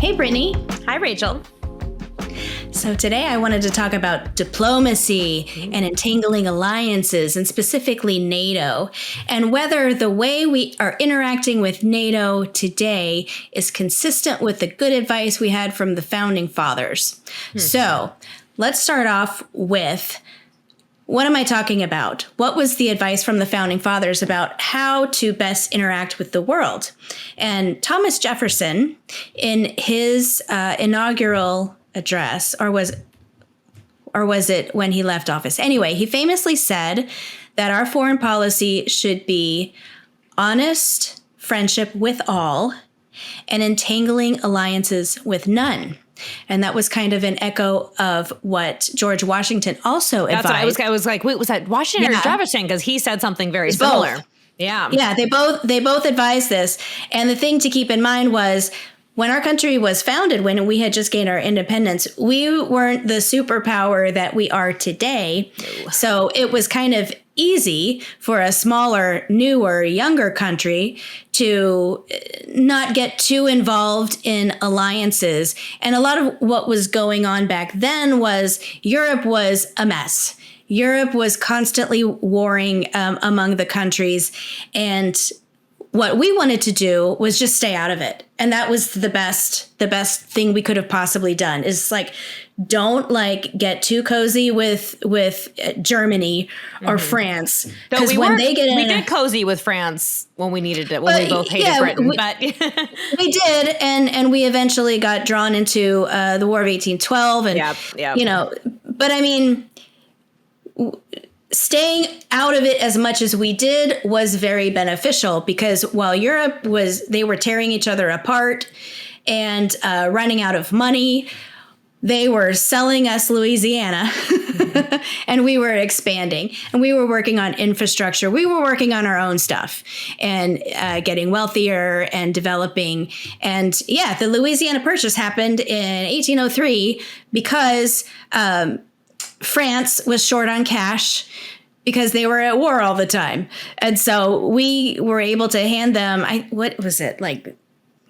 Hey, Brittany. Hi, Rachel. So today I wanted to talk about diplomacy and entangling alliances, and specifically NATO, and whether the way we are interacting with NATO today is consistent with the good advice we had from the founding fathers. So let's start off with, what am I talking about? What was the advice from the founding fathers about how to best interact with the world? And Thomas Jefferson, in his inaugural address, or was it when he left office? Anyway, he famously said that our foreign policy should be honest friendship with all and entangling alliances with none. And that was kind of an echo of what George Washington also advised. That's what I was like, wait, was that Washington or Jefferson? Because he said something very similar. Both. Yeah. Yeah, they both advised this. And the thing to keep in mind was, when our country was founded, when we had just gained our independence, we weren't the superpower that we are today. No. So it was kind of easy for a smaller, newer, younger country to not get too involved in alliances. And a lot of what was going on back then was Europe was a mess. Europe was constantly warring among the countries, and what we wanted to do was just stay out of it. And that was the best thing we could have possibly done, is like, don't get too cozy with Germany or France. Because we did cozy with France when we needed it, when we both hated Britain. But we did. And we eventually got drawn into the War of 1812. And, but I mean, staying out of it as much as we did was very beneficial, because while Europe they were tearing each other apart and running out of money, they were selling us Louisiana and we were expanding, and we were working on infrastructure. We were working on our own stuff and getting wealthier and developing. And the Louisiana Purchase happened in 1803 because France was short on cash because they were at war all the time. And so we were able to hand them, what was it, like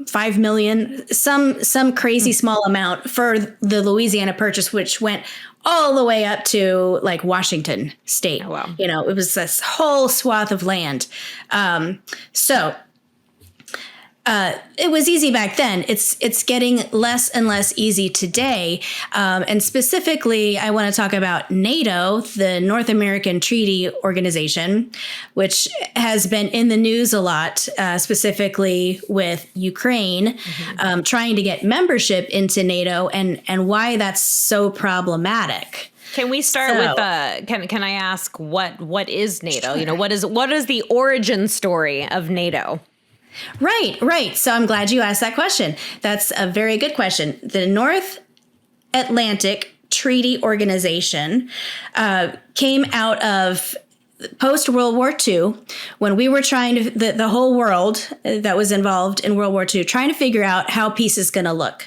$5 million, some crazy small amount for the Louisiana Purchase, which went all the way up to like Washington State. Oh, wow. It was this whole swath of land. It was easy back then. It's getting less and less easy today. And specifically, I want to talk about NATO, the North American Treaty Organization, which has been in the news a lot, specifically with Ukraine, trying to get membership into NATO, and why that's so problematic. Can we start with can I ask what is NATO? Sure. What is the origin story of NATO? Right. So I'm glad you asked that question. That's a very good question. The North Atlantic Treaty Organization came out of post-World War II, when we were trying to, the whole world that was involved in World War II, trying to figure out how peace is going to look.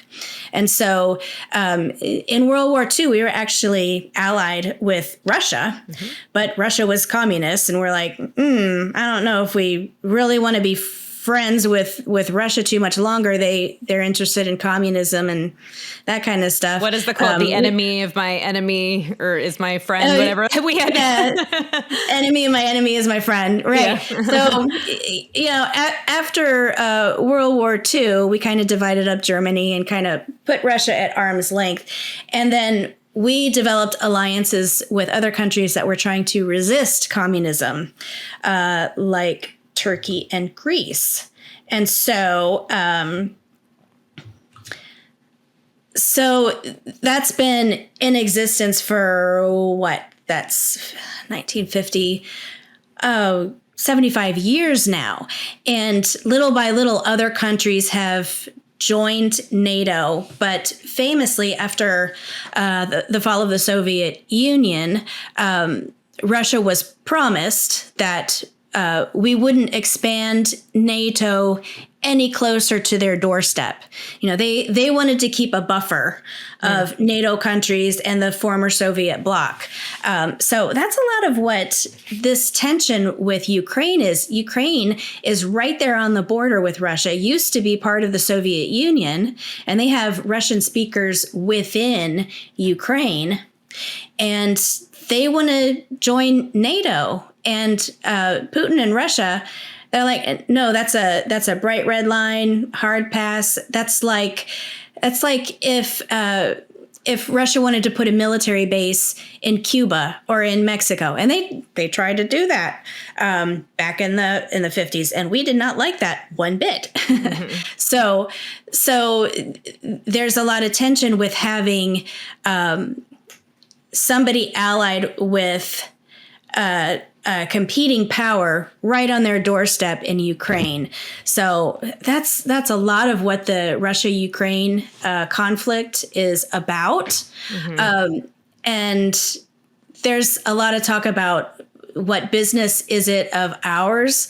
And so in World War II, we were actually allied with Russia, but Russia was communist. And we're like, I don't know if we really want to be friends with Russia too much longer. They're interested in communism and that kind of stuff. What is the quote? The enemy of my enemy, or is my friend, whatever. We had enemy of my enemy is my friend. Right. Yeah. So, after World War II, we kind of divided up Germany and kind of put Russia at arm's length. And then we developed alliances with other countries that were trying to resist communism, like Turkey and Greece. And so that's been in existence for that's 1950, 75 years now. And little by little, other countries have joined NATO, but famously after the fall of the Soviet Union, Russia was promised that we wouldn't expand NATO any closer to their doorstep. They wanted to keep a buffer of NATO countries and the former Soviet bloc. So that's a lot of what this tension with Ukraine is. Ukraine is right there on the border with Russia, used to be part of the Soviet Union, and they have Russian speakers within Ukraine, and they want to join NATO. And Putin and Russia, they're like, no, that's a bright red line, hard pass. That's like if Russia wanted to put a military base in Cuba or in Mexico, and they tried to do that back in the 50s, and we did not like that one bit. Mm-hmm. So there's a lot of tension with having somebody allied with competing power right on their doorstep in Ukraine. So that's a lot of what the Russia-Ukraine conflict is about. Mm-hmm. And there's a lot of talk about what business is it of ours,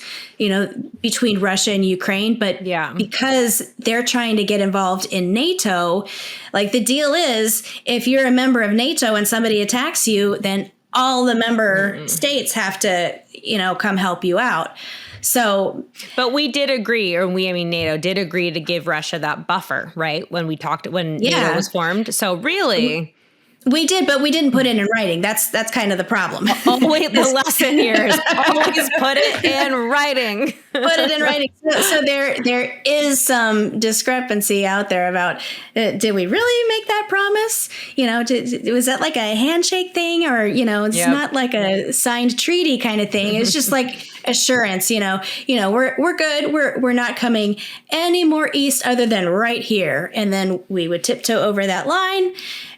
between Russia and Ukraine. But because they're trying to get involved in NATO, like the deal is, if you're a member of NATO and somebody attacks you, then all the member states have to, come help you out. So, but we did agree, NATO did agree to give Russia that buffer, right? When NATO was formed. So really, we did, but we didn't put it in writing. That's kind of the problem. Always the lesson here is always put it in writing. Put it in writing. So there is some discrepancy out there about did we really make that promise? Was that like a handshake thing, or it's not like a signed treaty kind of thing. It's just like assurance. We're good. We're not coming any more east other than right here, and then we would tiptoe over that line.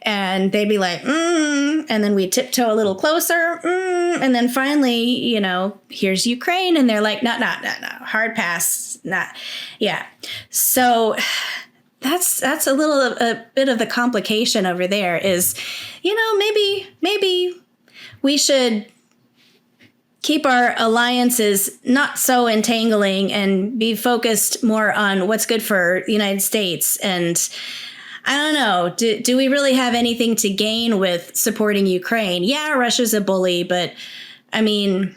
And they'd be like, and then we tiptoe a little closer, and then finally, here's Ukraine, and they're like, no, hard pass, not, yeah. So that's a bit of the complication over there. Is, maybe we should keep our alliances not so entangling and be focused more on what's good for the United States. And I don't know. Do we really have anything to gain with supporting Ukraine? Yeah, Russia's a bully, but I mean,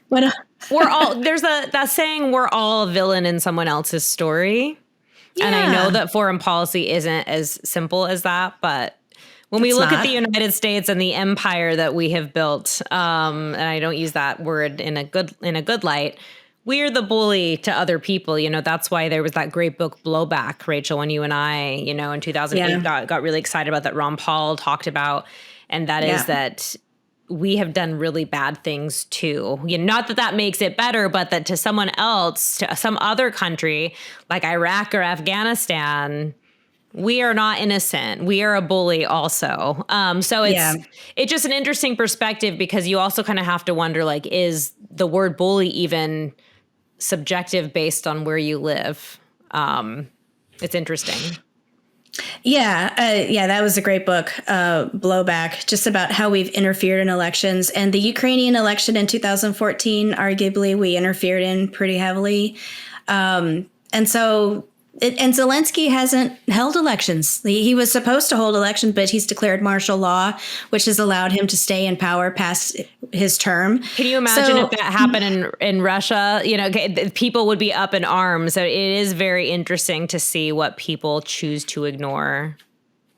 we're all, there's that saying, we're all a villain in someone else's story. Yeah. And I know that foreign policy isn't as simple as that, but when we look at the United States and the empire that we have built, and I don't use that word in a good light, we're the bully to other people. That's why there was that great book Blowback, Rachel, when you and I, in 2008 got really excited about, that Ron Paul talked about. And that is that we have done really bad things too. Not that makes it better, but that to someone else, to some other country like Iraq or Afghanistan, we are not innocent. We are a bully also. So it's just an interesting perspective, because you also kind of have to wonder, like, is the word bully even subjective based on where you live? It's interesting. Yeah, that was a great book, Blowback, just about how we've interfered in elections. And the Ukrainian election in 2014, arguably, we interfered in pretty heavily. And Zelensky hasn't held elections. He was supposed to hold elections, but he's declared martial law, which has allowed him to stay in power past his term. Can you imagine if that happened in Russia? People would be up in arms. So it is very interesting to see what people choose to ignore.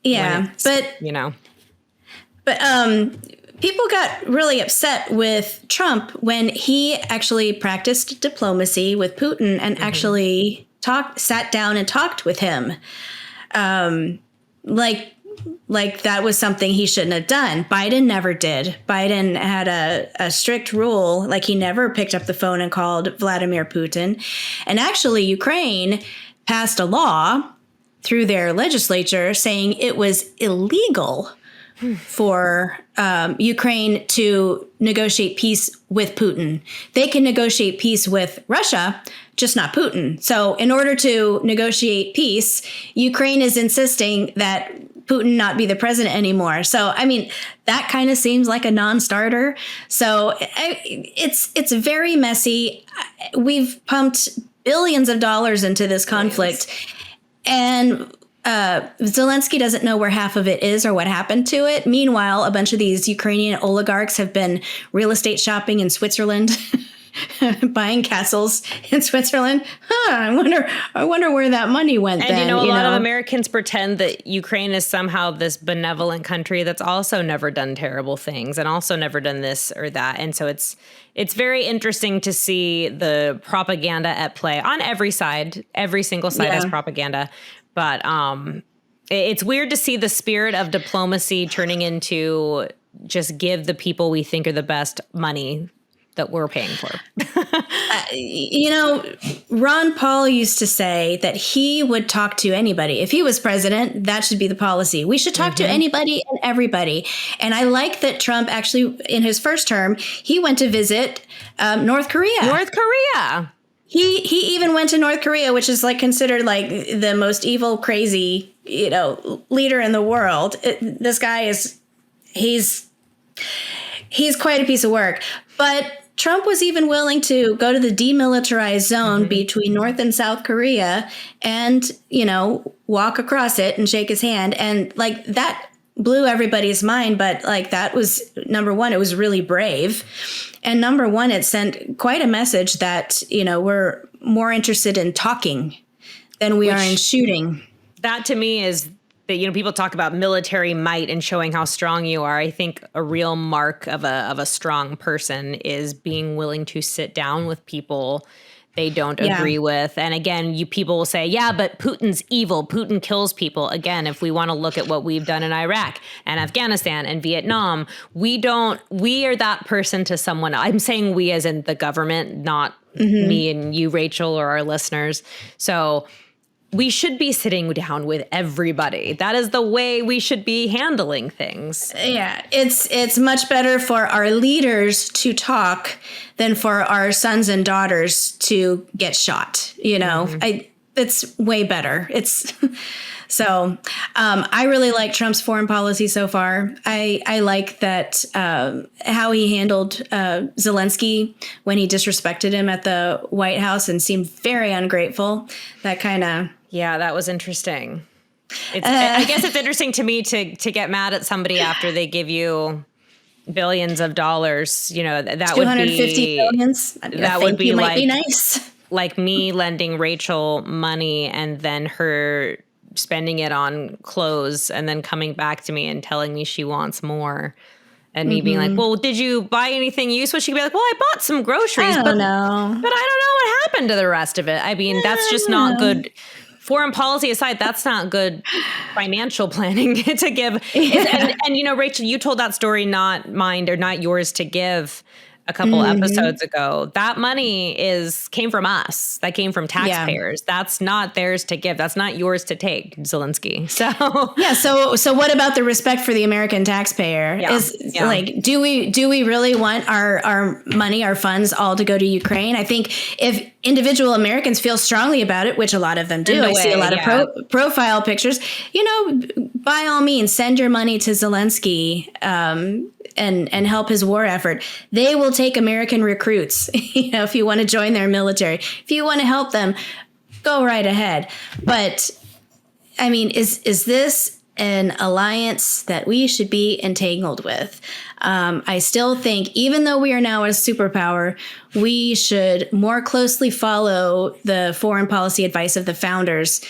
Yeah, but people got really upset with Trump when he actually practiced diplomacy with Putin and actually sat down and talked with him. Like that was something he shouldn't have done. Biden never did. Biden had a strict rule, like he never picked up the phone and called Vladimir Putin. And actually, Ukraine passed a law through their legislature saying it was illegal for Ukraine to negotiate peace with Putin. They can negotiate peace with Russia, just not Putin. So in order to negotiate peace, Ukraine is insisting that Putin not be the president anymore. So, I mean, that kind of seems like a non-starter. So it's very messy. We've pumped billions of dollars into this conflict, and Zelensky doesn't know where half of it is or what happened to it. Meanwhile, a bunch of these Ukrainian oligarchs have been real estate shopping in Switzerland. Buying castles in Switzerland. I wonder where that money went. And then, a lot of Americans pretend that Ukraine is somehow this benevolent country that's also never done terrible things and also never done this or that. And so it's very interesting to see the propaganda at play on every side. Every single side has propaganda. But it's weird to see the spirit of diplomacy turning into just give the people we think are the best money that we're paying for. Ron Paul used to say that he would talk to anybody. If he was president, that should be the policy. We should talk to anybody and everybody. And I like that Trump actually, in his first term, he went to visit North Korea. North Korea. He even went to North Korea, which is like considered like the most evil, crazy, leader in the world. This guy he's quite a piece of work. But Trump was even willing to go to the demilitarized zone between North and South Korea and, walk across it and shake his hand. And like that blew everybody's mind. But like that was number one, it was really brave. And number one, it sent quite a message that, we're more interested in talking than we are in shooting. That to me is that, people talk about military might and showing how strong you are. I think a real mark of a strong person is being willing to sit down with people they don't agree with. And again, people will say, yeah, but Putin's evil. Putin kills people. Again, if we want to look at what we've done in Iraq and Afghanistan and Vietnam, we are that person to someone. I'm saying we as in the government, not me and you, Rachel, or our listeners. So we should be sitting down with everybody. That is the way we should be handling things. Yeah, it's much better for our leaders to talk than for our sons and daughters to get shot. It's way better. So I really like Trump's foreign policy so far. I like that how he handled Zelensky when he disrespected him at the White House and seemed very ungrateful. That kind of... Yeah, that was interesting. I guess it's interesting to me to get mad at somebody after they give you billions of dollars. That would be 250 billions. That would be might be nice. Like me lending Rachel money and then her spending it on clothes and then coming back to me and telling me she wants more. And me being like, well, did you buy anything useful? She could be like, well, I bought some groceries. I don't know. But I don't know what happened to the rest of it. I mean, that's just not good. Foreign policy aside, that's not good financial planning to give. And Rachel, you told that story, not mine or not yours to give a couple episodes ago. That money came from us. That came from taxpayers. Yeah. That's not theirs to give. That's not yours to take, Zelensky. So yeah. So what about the respect for the American taxpayer? Like, do we really want our money, our funds all to go to Ukraine? I think if individual Americans feel strongly about it, which a lot of them do, I see a lot of profile pictures, by all means, send your money to Zelensky, and help his war effort. They will take American recruits, if you want to join their military. If you want to help them, go right ahead. But, I mean, is this an alliance that we should be entangled with? I still think, even though we are now a superpower, we should more closely follow the foreign policy advice of the founders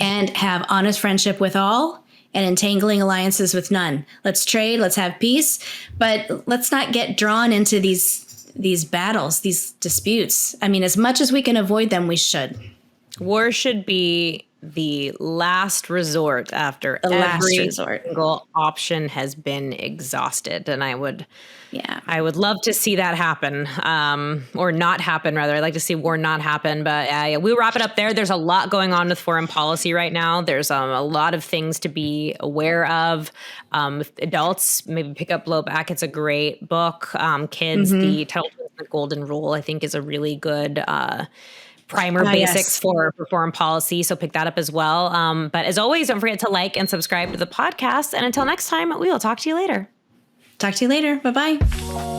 and have honest friendship with all, and entangling alliances with none. Let's trade, let's have peace, but let's not get drawn into these battles, these disputes. I mean, as much as we can avoid them, we should. War should be the last resort after every single option has been exhausted. And I would love to see that happen, or not happen, rather. I'd like to see war not happen. But we'll wrap it up there. There's a lot going on with foreign policy right now. There's a lot of things to be aware of. Adults, maybe pick up Blowback. It's a great book. Kids, the title, The Golden Rule, I think is a really good primer basics for foreign policy. So pick that up as well. But as always, don't forget to like and subscribe to the podcast. And until next time, we will talk to you later. Talk to you later. Bye-bye.